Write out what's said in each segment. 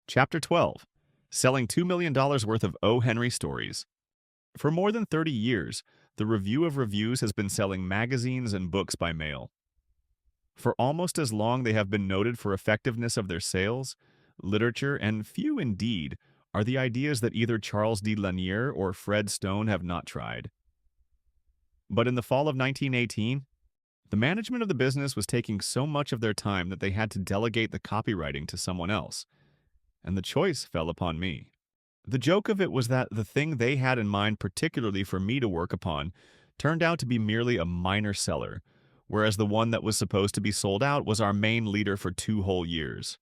Chapter 12. Selling $2 million worth of O. Henry stories. For more than 30 years, the Review of Reviews has been selling magazines and books by mail. For almost as long, they have been noted for effectiveness of their sales, literature, and few indeed are the ideas that either Charles D. Lanier or Fred Stone have not tried. But in the fall of 1918, the management of the business was taking so much of their time that they had to delegate the copywriting to someone else, and the choice fell upon me. The joke of it was that the thing they had in mind particularly for me to work upon turned out to be merely a minor seller, whereas the one that was supposed to be sold out was our main leader for 2 whole years.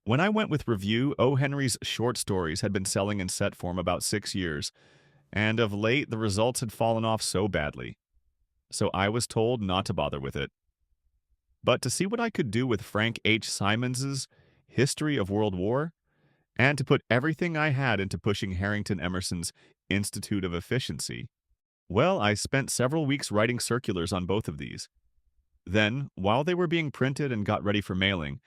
When I went with Review, O. Henry's short stories had been selling in set form about 6 years, and of late the results had fallen off so badly. So I was told not to bother with it, but to see what I could do with Frank H. Simons's History of World War, and to put everything I had into pushing Harrington Emerson's Institute of Efficiency. Well, I spent several weeks writing circulars on both of these. Then, while they were being printed and got ready for mailing,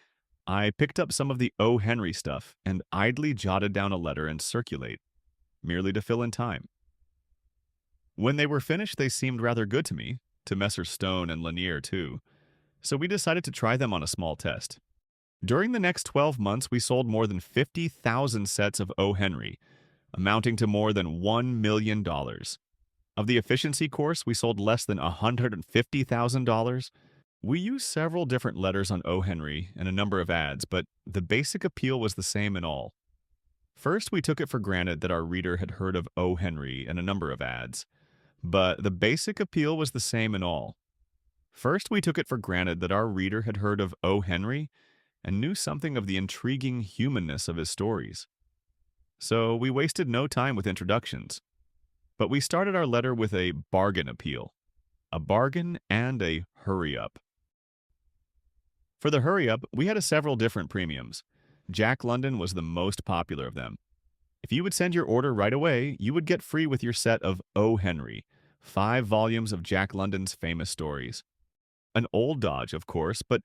I picked up some of the O. Henry stuff and idly jotted down a letter and circulate, merely to fill in time. When they were finished, they seemed rather good to me, to Messrs. Stone and Lanier too, so we decided to try them on a small test. During the next 12 months, we sold more than 50,000 sets of O. Henry, amounting to more than $1 million. Of the efficiency course, we sold less than $150,000. We used several different letters on O. Henry and a number of ads, but the basic appeal was the same in all. First, we took it for granted that our reader had heard of O. Henry and a number of ads, but the basic appeal was the same in all. First, we took it for granted that our reader had heard of O. Henry and knew something of the intriguing humanness of his stories. So we wasted no time with introductions, but we started our letter with a bargain appeal, a bargain and a hurry-up. For the hurry-up, we had several different premiums. Jack London was the most popular of them. If you would send your order right away, you would get free with your set of O. Henry, 5 volumes of Jack London's famous stories. An old dodge, of course, but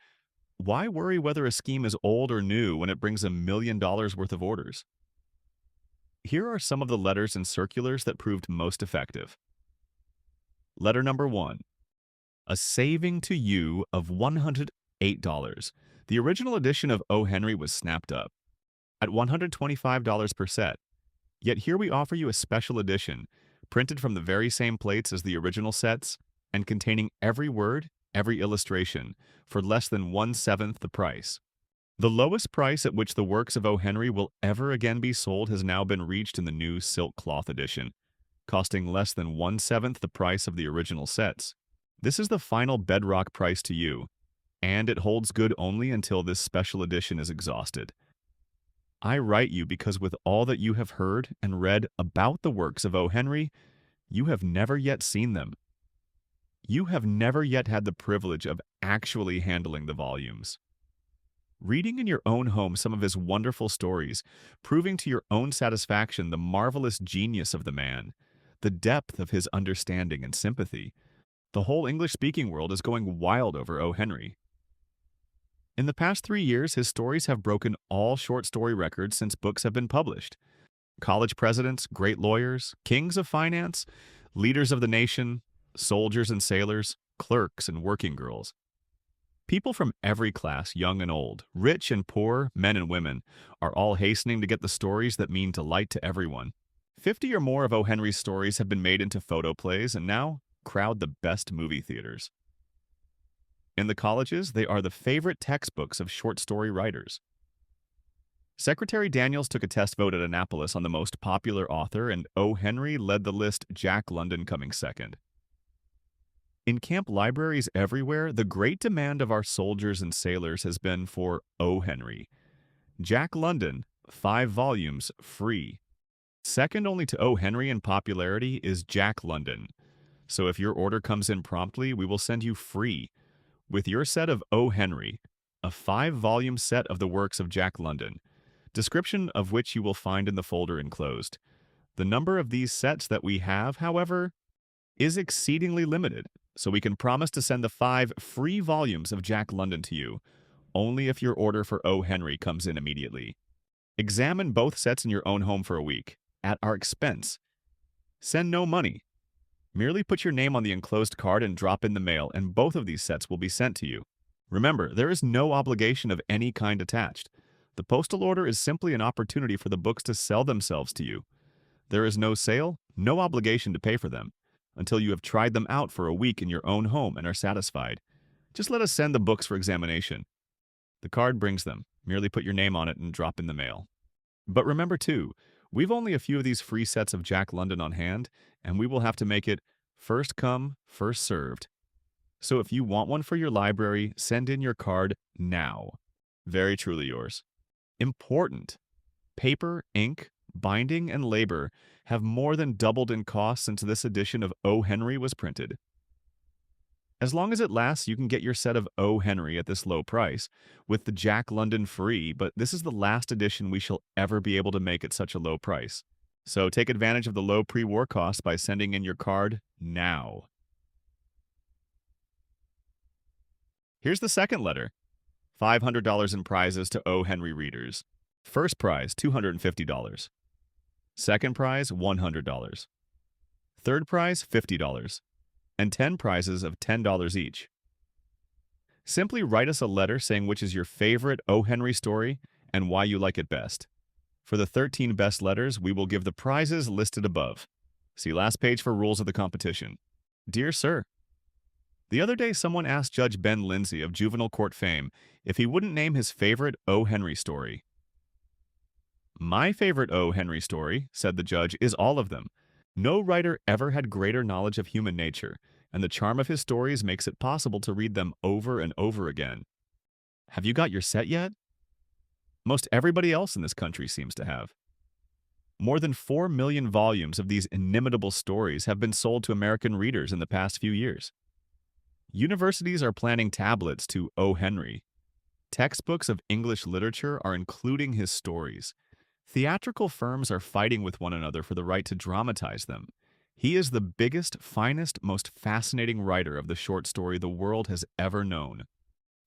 why worry whether a scheme is old or new when it brings $1 million worth of orders? Here are some of the letters and circulars that proved most effective. Letter number 1. A saving to you of $108. The original edition of O. Henry was snapped up at $125 per set. Yet here we offer you a special edition, printed from the very same plates as the original sets, and containing every word, every illustration, for less than 1/7 the price. The lowest price at which the works of O. Henry will ever again be sold has now been reached in the new silk cloth edition, costing less than 1/7 the price of the original sets. This is the final bedrock price to you, and it holds good only until this special edition is exhausted. I write you because with all that you have heard and read about the works of O. Henry, you have never yet seen them. You have never yet had the privilege of actually handling the volumes. Reading in your own home some of his wonderful stories, proving to your own satisfaction the marvelous genius of the man, the depth of his understanding and sympathy. The whole English-speaking world is going wild over O. Henry. In the past 3 years, his stories have broken all short story records since books have been published. College presidents, great lawyers, kings of finance, leaders of the nation, soldiers and sailors, clerks and working girls. People from every class, young and old, rich and poor, men and women, are all hastening to get the stories that mean delight to everyone. 50 or more of O. Henry's stories have been made into photoplays and now crowd the best movie theaters. In the colleges, they are the favorite textbooks of short story writers. Secretary Daniels took a test vote at Annapolis on the most popular author, and O. Henry led the list, Jack London coming second. In camp libraries everywhere, the great demand of our soldiers and sailors has been for O. Henry. Jack London, 5 volumes, free. Second only to O. Henry in popularity is Jack London. So if your order comes in promptly, we will send you free, with your set of O. Henry, a 5-volume set of the works of Jack London, description of which you will find in the folder enclosed. The number of these sets that we have, however, is exceedingly limited, so we can promise to send the 5 free volumes of Jack London to you, only if your order for O. Henry comes in immediately. Examine both sets in your own home for a week, at our expense. Send no money. Merely put your name on the enclosed card and drop in the mail, and both of these sets will be sent to you. Remember, there is no obligation of any kind attached. The postal order is simply an opportunity for the books to sell themselves to you. There is no sale, no obligation to pay for them, until you have tried them out for a week in your own home and are satisfied. Just let us send the books for examination. The card brings them. Merely put your name on it and drop in the mail. But remember too, we've only a few of these free sets of Jack London on hand, and we will have to make it first come, first served. So if you want one for your library, send in your card now. Very truly yours. Important. Paper, ink, binding, and labor have more than doubled in cost since this edition of O. Henry was printed. As long as it lasts, you can get your set of O. Henry at this low price, with the Jack London free, but this is the last edition we shall ever be able to make at such a low price. So take advantage of the low pre-war cost by sending in your card now. Here's the second letter. $500 in prizes to O. Henry readers. First prize, $250. Second prize, $100. Third prize, $50. And 10 prizes of $10 each. Simply write us a letter saying which is your favorite O. Henry story and why you like it best. For the 13 best letters, we will give the prizes listed above. See last page for rules of the competition. Dear Sir, the other day someone asked Judge Ben Lindsay of juvenile court fame if he wouldn't name his favorite O. Henry story. My favorite O. Henry story, said the judge, is all of them. No writer ever had greater knowledge of human nature, and the charm of his stories makes it possible to read them over and over again. Have you got your set yet? Most everybody else in this country seems to have. More than 4 million volumes of these inimitable stories have been sold to American readers in the past few years. Universities are planning tablets to O. Henry. Textbooks of English literature are including his stories. Theatrical firms are fighting with one another for the right to dramatize them. He is the biggest, finest, most fascinating writer of the short story the world has ever known.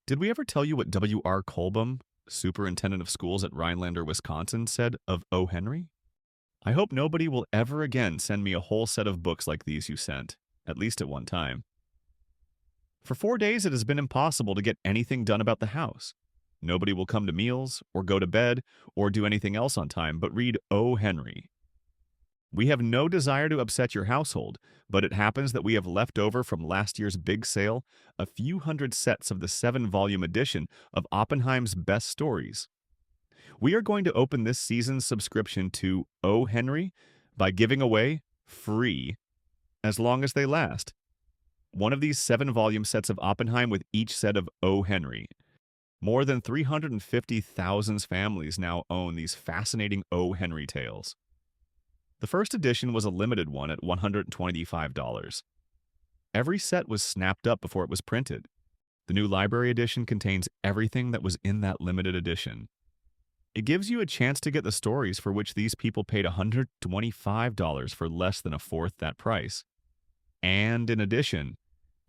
Did we ever tell you what W.R. Colbum, superintendent of schools at Rhinelander, Wisconsin, said of O. Henry? I hope nobody will ever again send me a whole set of books like these you sent, at least at one time. For 4 days it has been impossible to get anything done about the house. Nobody will come to meals, or go to bed, or do anything else on time but read O. Henry. We have no desire to upset your household, but it happens that we have left over from last year's big sale a few hundred sets of the 7-volume edition of Oppenheim's best stories. We are going to open this season's subscription to O. Henry by giving away, free, as long as they last, one of these 7-volume sets of Oppenheim with each set of O. Henry. More than 350,000 families now own these fascinating O. Henry tales. The first edition was a limited one at $125. Every set was snapped up before it was printed. The new library edition contains everything that was in that limited edition. It gives you a chance to get the stories for which these people paid $125 for less than a fourth that price. And in addition,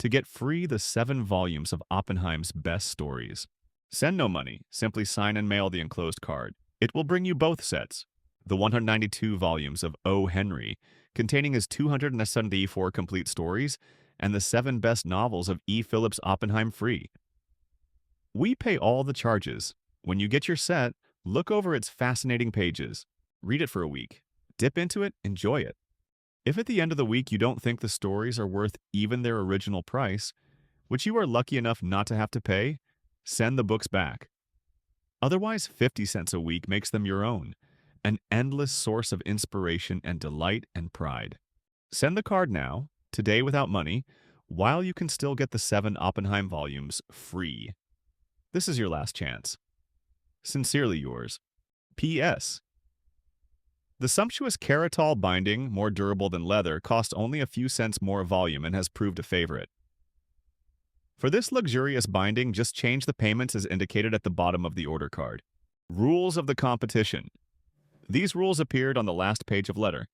to get free the 7 volumes of Oppenheim's best stories. Send no money, simply sign and mail the enclosed card. It will bring you both sets, the 192 volumes of O. Henry, containing his 274 complete stories, and the 7 best novels of E. Phillips Oppenheim free. We pay all the charges. When you get your set, look over its fascinating pages. Read it for a week. Dip into it, enjoy it. If at the end of the week you don't think the stories are worth even their original price, which you are lucky enough not to have to pay, send the books back. Otherwise, 50 cents a week makes them your own, an endless source of inspiration and delight and pride. Send the card now, today without money, while you can still get the 7 Oppenheim volumes free. This is your last chance. Sincerely yours. P.S. The sumptuous Karatol binding, more durable than leather, costs only a few cents more volume and has proved a favorite. For this luxurious binding, just change the payments as indicated at the bottom of the order card. Rules of the competition. These rules appeared on the last page of letter.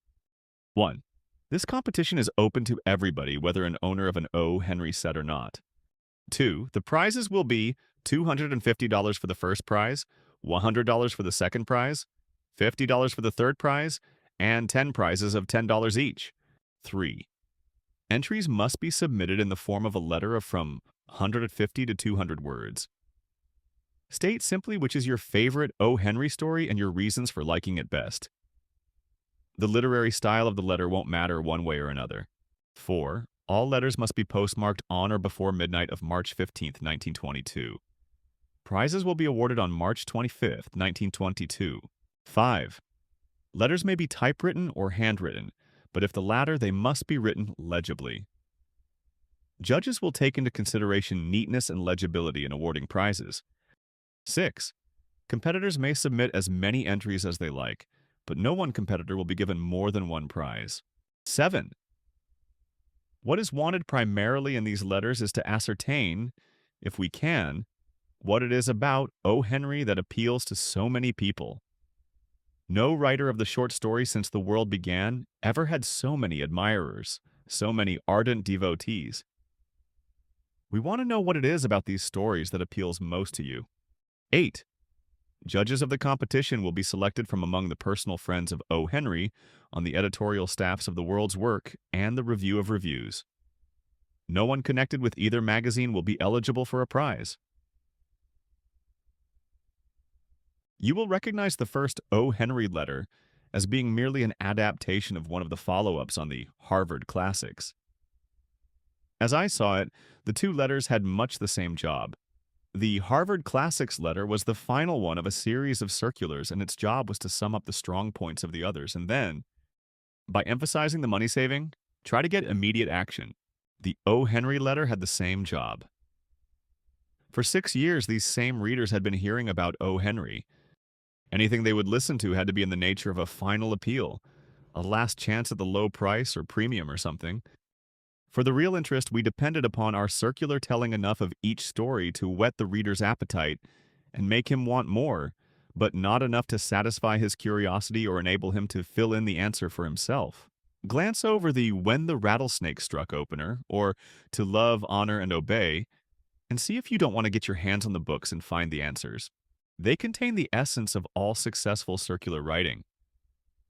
1. This competition is open to everybody, whether an owner of an O. Henry set or not. 2. The prizes will be $250 for the first prize, $100 for the second prize, $50 for the third prize, and 10 prizes of $10 each. 3. Entries must be submitted in the form of a letter of from 150 to 200 words. State simply which is your favorite O. Henry story and your reasons for liking it best. The literary style of the letter won't matter one way or another. 4. All letters must be postmarked on or before midnight of March 15, 1922. Prizes will be awarded on March 25, 1922. 5. Letters may be typewritten or handwritten, but if the latter, they must be written legibly. Judges will take into consideration neatness and legibility in awarding prizes. 6. Competitors may submit as many entries as they like, but no one competitor will be given more than one prize. 7. What is wanted primarily in these letters is to ascertain, if we can, what it is about O. Henry that appeals to so many people. No writer of the short story since the world began ever had so many admirers, so many ardent devotees. We want to know what it is about these stories that appeals most to you. 8. Judges of the competition will be selected from among the personal friends of O. Henry on the editorial staffs of the World's Work and the Review of Reviews. No one connected with either magazine will be eligible for a prize. You will recognize the first O. Henry letter as being merely an adaptation of one of the follow-ups on the Harvard Classics. As I saw it, the two letters had much the same job. The Harvard Classics letter was the final one of a series of circulars, and its job was to sum up the strong points of the others, and then, by emphasizing the money saving, try to get immediate action. The O. Henry letter had the same job. For 6 years, these same readers had been hearing about O. Henry. Anything they would listen to had to be in the nature of a final appeal, a last chance at the low price or premium or something. For the real interest, we depended upon our circular telling enough of each story to whet the reader's appetite and make him want more, but not enough to satisfy his curiosity or enable him to fill in the answer for himself. Glance over the When the Rattlesnake Struck opener, or To Love, Honor, and Obey, and see if you don't want to get your hands on the books and find the answers. They contain the essence of all successful circular writing.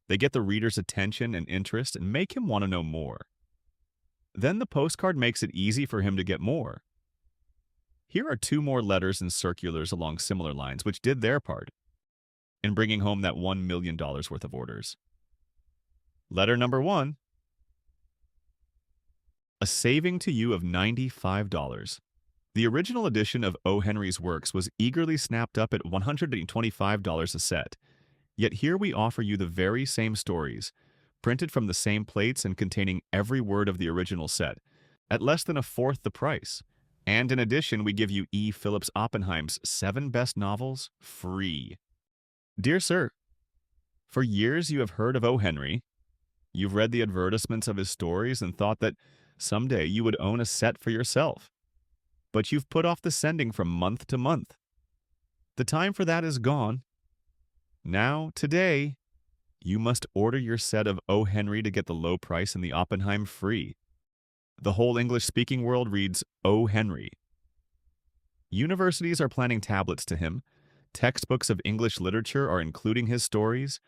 They get the reader's attention and interest and make him want to know more. Then the postcard makes it easy for him to get more. Here are 2 more letters and circulars along similar lines, which did their part in bringing home that $1 million worth of orders. Letter number 1. A saving to you of $95. The original edition of O. Henry's works was eagerly snapped up at $125 a set, yet here we offer you the very same stories, printed from the same plates and containing every word of the original set, at less than a fourth the price. And in addition, we give you E. Phillips Oppenheim's 7 best novels free. Dear sir, for years you have heard of O. Henry. You've read the advertisements of his stories and thought that someday you would own a set for yourself. But you've put off the sending from month to month. The time for that is gone. Now, today, you must order your set of O. Henry to get the low price and the Oppenheim free. The whole English-speaking world reads O. Henry. Universities are planning tablets to him. Textbooks of English literature are including his stories.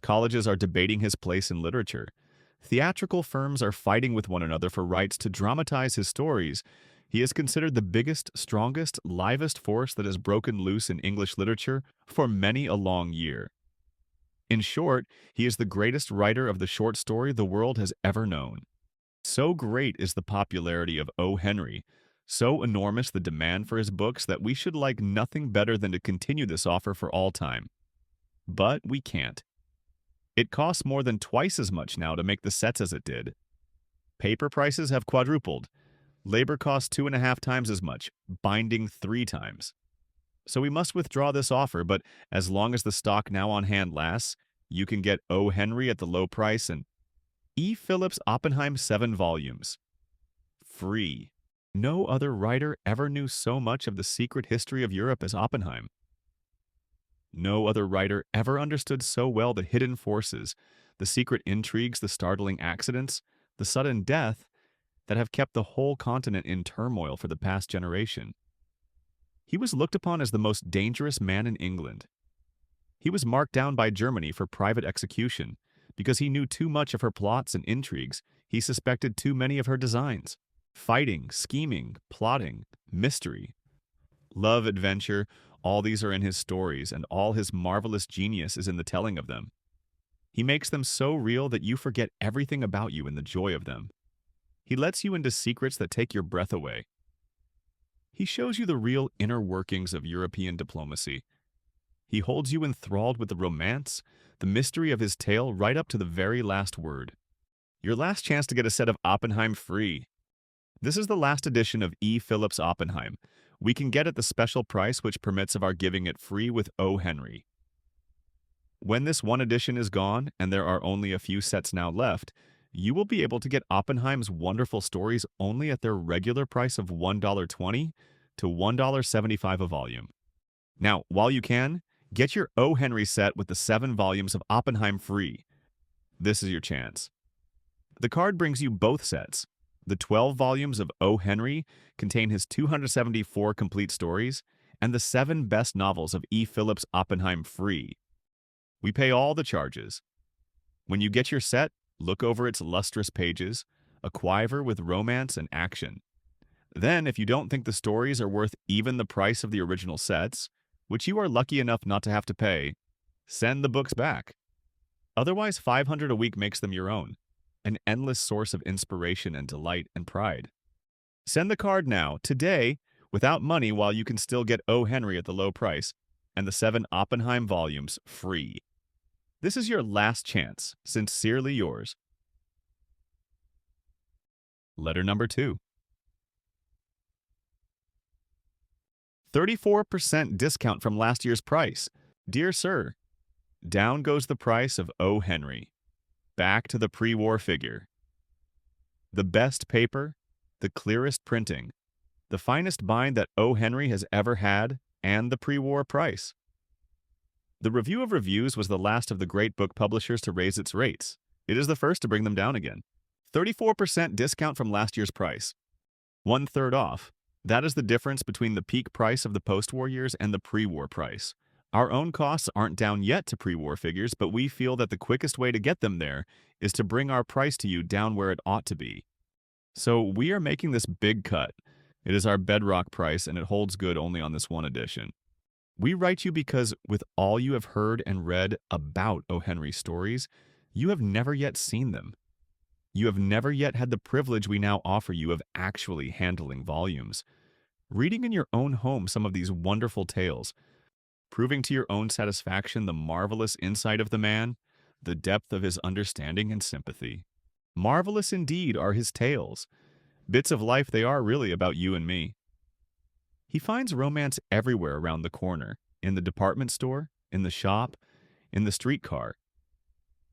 Colleges are debating his place in literature. Theatrical firms are fighting with one another for rights to dramatize his stories. He is considered the biggest, strongest, livest force that has broken loose in English literature for many a long year. In short, he is the greatest writer of the short story the world has ever known. So great is the popularity of O. Henry, so enormous the demand for his books that we should like nothing better than to continue this offer for all time. But we can't. It costs more than twice as much now to make the sets as it did. Paper prices have quadrupled. Labor costs 2.5 times as much, binding 3 times. So we must withdraw this offer, but as long as the stock now on hand lasts, you can get O. Henry at the low price and E. Phillips Oppenheim 7 volumes. Free. No other writer ever knew so much of the secret history of Europe as Oppenheim. No other writer ever understood so well the hidden forces, the secret intrigues, the startling accidents, the sudden death that have kept the whole continent in turmoil for the past generation. He was looked upon as the most dangerous man in England. He was marked down by Germany for private execution because he knew too much of her plots and intrigues. He suspected too many of her designs. Fighting, scheming, plotting, mystery, love, adventure, all these are in his stories, and all his marvelous genius is in the telling of them. He makes them so real that you forget everything about you in the joy of them. He lets you into secrets that take your breath away. He shows you the real inner workings of European diplomacy. He holds you enthralled with the romance, the mystery of his tale right up to the very last word. Your last chance to get a set of Oppenheim free. This is the last edition of E. Phillips Oppenheim. We can get at the special price which permits of our giving it free with O. Henry. When this one edition is gone, and there are only a few sets now left, you will be able to get Oppenheim's wonderful stories only at their regular price of $1.20 to $1.75 a volume. Now, while you can, get your O. Henry set with the 7 volumes of Oppenheim free. This is your chance. The card brings you both sets. The 12 volumes of O. Henry contain his 274 complete stories and the 7 best novels of E. Phillips Oppenheim free. We pay all the charges. When you get your set, look over its lustrous pages, a quiver with romance and action. Then, if you don't think the stories are worth even the price of the original sets, which you are lucky enough not to have to pay, send the books back. Otherwise, $500 a week makes them your own, an endless source of inspiration and delight and pride. Send the card now, today, without money while you can still get O. Henry at the low price, and the 7 Oppenheim volumes free. This is your last chance. Sincerely yours. Letter number 2. 34% discount from last year's price. Dear Sir, down goes the price of O. Henry. Back to the pre-war figure. The best paper, the clearest printing, the finest bind that O. Henry has ever had, and the pre-war price. The Review of Reviews was the last of the great book publishers to raise its rates. It is the first to bring them down again. 34% discount from last year's price. 1/3 off. That is the difference between the peak price of the post-war years and the pre-war price. Our own costs aren't down yet to pre-war figures, but we feel that the quickest way to get them there is to bring our price to you down where it ought to be. So we are making this big cut. It is our bedrock price, and it holds good only on this one edition. We write you because, with all you have heard and read about O. Henry's stories, you have never yet seen them. You have never yet had the privilege we now offer you of actually handling volumes, reading in your own home some of these wonderful tales, proving to your own satisfaction the marvelous insight of the man, the depth of his understanding and sympathy. Marvelous indeed are his tales. Bits of life they are really about you and me. He finds romance everywhere around the corner, in the department store, in the shop, in the streetcar.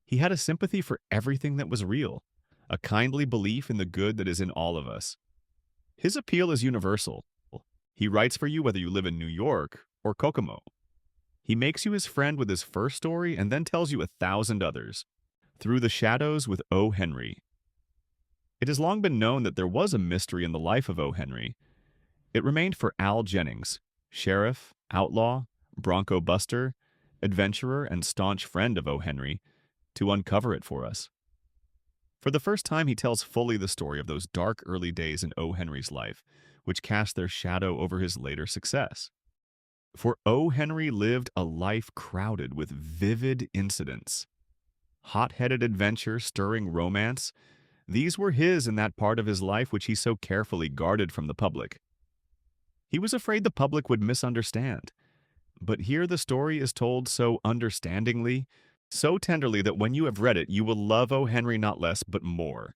He had a sympathy for everything that was real, a kindly belief in the good that is in all of us. His appeal is universal. He writes for you whether you live in New York or Kokomo. He makes you his friend with his first story and then tells you 1,000 others. Through the Shadows with O. Henry. It has long been known that there was a mystery in the life of O. Henry. It remained for Al Jennings, sheriff, outlaw, bronco buster, adventurer, and staunch friend of O. Henry, to uncover it for us. For the first time, he tells fully the story of those dark early days in O. Henry's life, which cast their shadow over his later success. For O. Henry lived a life crowded with vivid incidents. Hot-headed adventure, stirring romance, these were his in that part of his life which he so carefully guarded from the public. He was afraid the public would misunderstand. But here the story is told so understandingly, so tenderly that when you have read it, you will love O. Henry not less but more.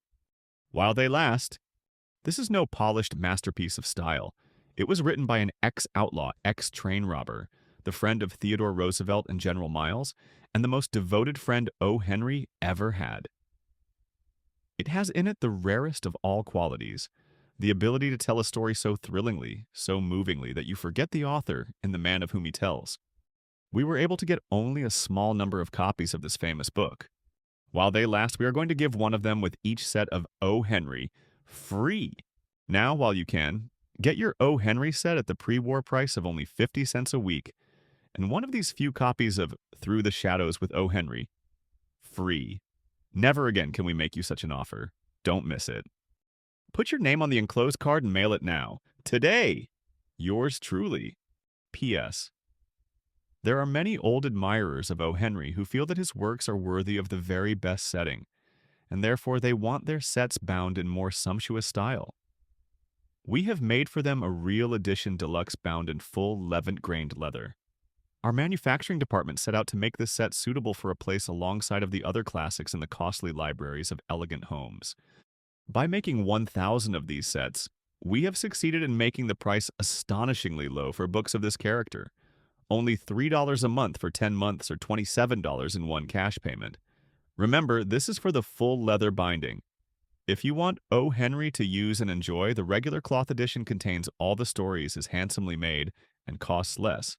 While they last, this is no polished masterpiece of style. It was written by an ex-outlaw, ex-train robber, the friend of Theodore Roosevelt and General Miles, and the most devoted friend O. Henry ever had. It has in it the rarest of all qualities, the ability to tell a story so thrillingly, so movingly, that you forget the author and the man of whom he tells. We were able to get only a small number of copies of this famous book. While they last, we are going to give one of them with each set of O. Henry free. Now, while you can, get your O. Henry set at the pre-war price of only 50 cents a week, and one of these few copies of Through the Shadows with O. Henry, free. Never again can we make you such an offer. Don't miss it. Put your name on the enclosed card and mail it now. Today! Yours truly. P.S. There are many old admirers of O. Henry who feel that his works are worthy of the very best setting, and therefore they want their sets bound in more sumptuous style. We have made for them a real edition deluxe bound in full Levant-grained leather. Our manufacturing department set out to make this set suitable for a place alongside of the other classics in the costly libraries of elegant homes. By making 1,000 of these sets, we have succeeded in making the price astonishingly low for books of this character. Only $3 a month for 10 months or $27 in one cash payment. Remember, this is for the full leather binding. If you want O. Henry to use and enjoy, the regular cloth edition contains all the stories, is handsomely made, and costs less.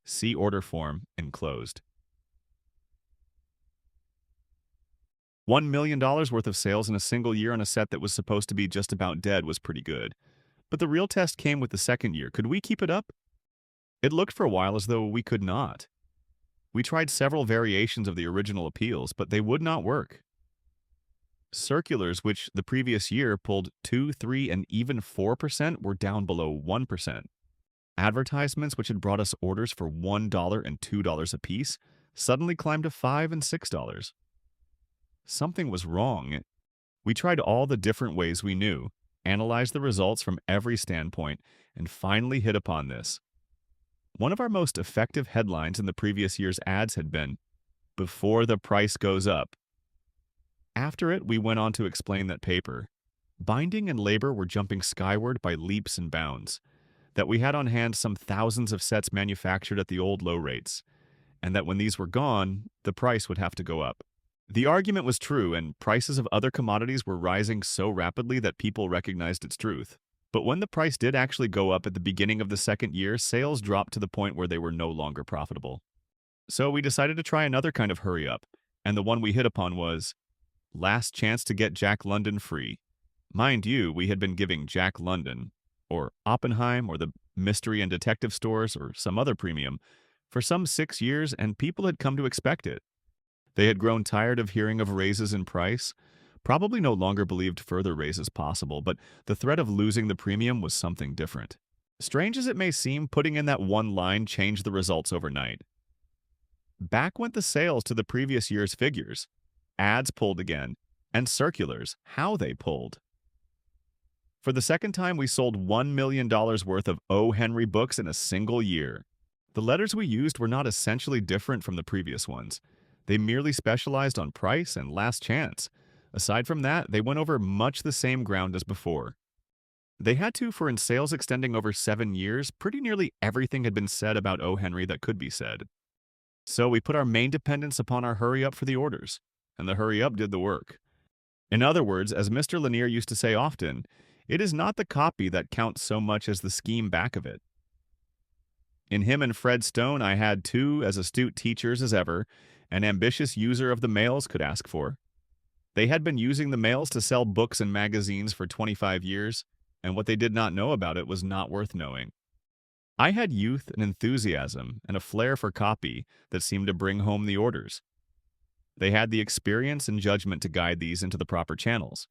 See order form enclosed. $1 million worth of sales in a single year on a set that was supposed to be just about dead was pretty good. But the real test came with the second year. Could we keep it up? It looked for a while as though we could not. We tried several variations of the original appeals, but they would not work. Circulars, which the previous year pulled 2, 3, and even 4%, were down below 1%. Advertisements, which had brought us orders for $1 and $2 apiece, suddenly climbed to $5 and $6. Something was wrong. We tried all the different ways we knew, analyzed the results from every standpoint, and finally hit upon this. One of our most effective headlines in the previous year's ads had been, "Before the price goes up." After it, we went on to explain that paper, binding and labor were jumping skyward by leaps and bounds, that we had on hand some thousands of sets manufactured at the old low rates, and that when these were gone, the price would have to go up. The argument was true, and prices of other commodities were rising so rapidly that people recognized its truth. But when the price did actually go up at the beginning of the second year, sales dropped to the point where they were no longer profitable. So we decided to try another kind of hurry-up, and the one we hit upon was, last chance to get Jack London free. Mind you, we had been giving Jack London, or Oppenheim, or the mystery and detective stores, or some other premium, for some 6 years, and people had come to expect it. They had grown tired of hearing of raises in price, probably no longer believed further raises possible, but the threat of losing the premium was something different. Strange as it may seem, putting in that one line changed the results overnight. Back went the sales to the previous year's figures. Ads pulled again, and circulars, how they pulled. For the second time, we sold $1 million worth of O. Henry books in a single year. The letters we used were not essentially different from the previous ones. They merely specialized on price and last chance. Aside from that, they went over much the same ground as before. They had to, for in sales extending over 7 years, pretty nearly everything had been said about O. Henry that could be said. So we put our main dependence upon our hurry-up for the orders, and the hurry-up did the work. In other words, as Mr. Lanier used to say often, it is not the copy that counts so much as the scheme back of it. In him and Fred Stone, I had two as astute teachers as ever, an ambitious user of the mails could ask for. They had been using the mails to sell books and magazines for 25 years, and what they did not know about it was not worth knowing. I had youth and enthusiasm and a flair for copy that seemed to bring home the orders. They had the experience and judgment to guide these into the proper channels.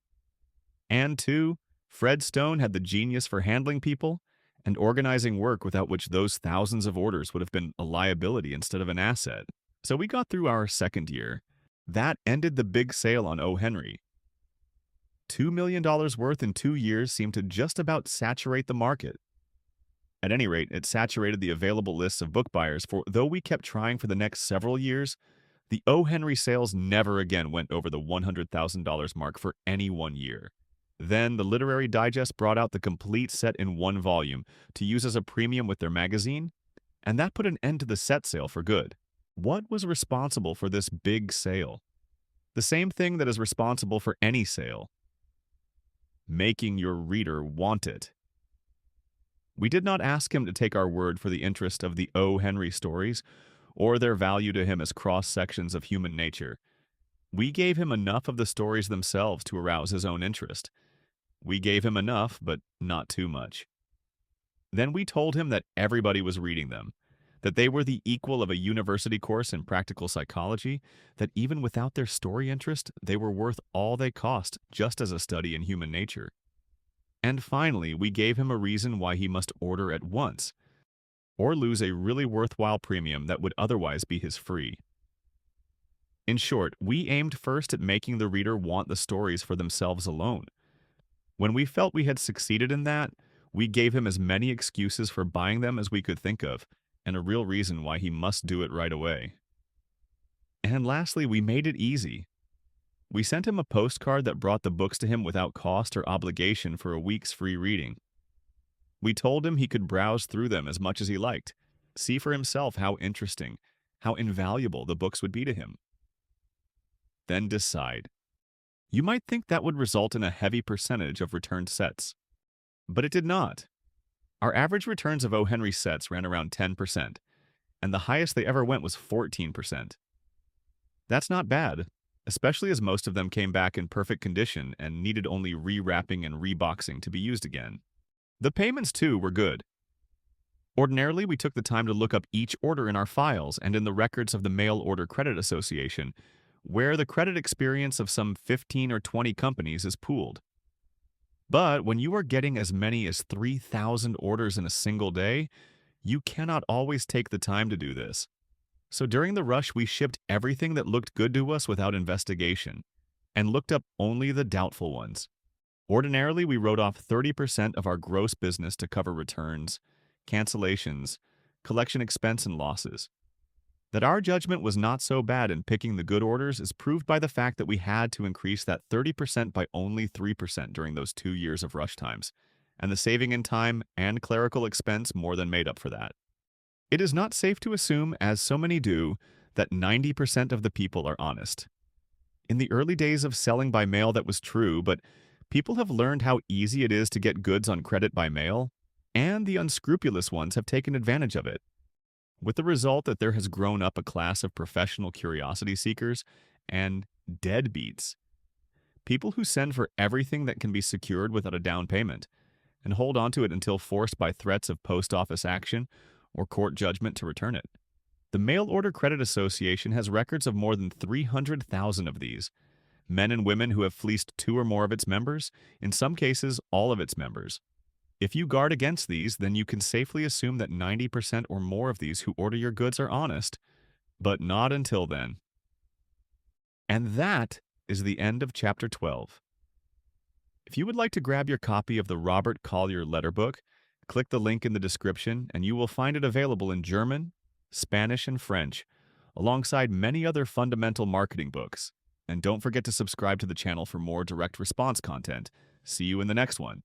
And, too, Fred Stone had the genius for handling people and organizing work without which those thousands of orders would have been a liability instead of an asset. So we got through our second year. That ended the big sale on O. Henry. $2 million worth in 2 years seemed to just about saturate the market. At any rate, it saturated the available lists of book buyers, for though we kept trying for the next several years, the O. Henry sales never again went over the $100,000 mark for any 1 year. Then the Literary Digest brought out the complete set in 1 volume to use as a premium with their magazine, and that put an end to the set sale for good. What was responsible for this big sale? The same thing that is responsible for any sale. Making your reader want it. We did not ask him to take our word for the interest of the O. Henry stories, or their value to him as cross-sections of human nature. We gave him enough of the stories themselves to arouse his own interest. We gave him enough, but not too much. Then we told him that everybody was reading them, that they were the equal of a university course in practical psychology, that even without their story interest, they were worth all they cost just as a study in human nature. And finally, we gave him a reason why he must order at once, or lose a really worthwhile premium that would otherwise be his free. In short, we aimed first at making the reader want the stories for themselves alone. When we felt we had succeeded in that, we gave him as many excuses for buying them as we could think of, and a real reason why he must do it right away. And lastly, we made it easy. We sent him a postcard that brought the books to him without cost or obligation for a week's free reading. We told him he could browse through them as much as he liked, see for himself how interesting, how invaluable the books would be to him. Then decide. You might think that would result in a heavy percentage of returned sets, but it did not. Our average returns of O. Henry sets ran around 10%, and the highest they ever went was 14%. That's not bad, especially as most of them came back in perfect condition and needed only rewrapping and reboxing to be used again. The payments, too, were good. Ordinarily, we took the time to look up each order in our files and in the records of the Mail Order Credit Association, where the credit experience of some 15 or 20 companies is pooled. But when you are getting as many as 3,000 orders in a single day, you cannot always take the time to do this. So during the rush, we shipped everything that looked good to us without investigation, and looked up only the doubtful ones. Ordinarily, we wrote off 30% of our gross business to cover returns, cancellations, collection expense, and losses. That our judgment was not so bad in picking the good orders is proved by the fact that we had to increase that 30% by only 3% during those 2 years of rush times, and the saving in time and clerical expense more than made up for that. It is not safe to assume, as so many do, that 90% of the people are honest. In the early days of selling by mail, that was true, but people have learned how easy it is to get goods on credit by mail, and the unscrupulous ones have taken advantage of it, with the result that there has grown up a class of professional curiosity seekers and deadbeats. People who send for everything that can be secured without a down payment, and hold onto it until forced by threats of post office action or court judgment to return it. The Mail Order Credit Association has records of more than 300,000 of these, men and women who have fleeced 2 or more of its members, in some cases all of its members. If you guard against these, then you can safely assume that 90% or more of these who order your goods are honest, but not until then. And that is the end of Chapter 12. If you would like to grab your copy of the Robert Collier letter book, click the link in the description and you will find it available in German, Spanish, and French, alongside many other fundamental marketing books. And don't forget to subscribe to the channel for more direct response content. See you in the next one.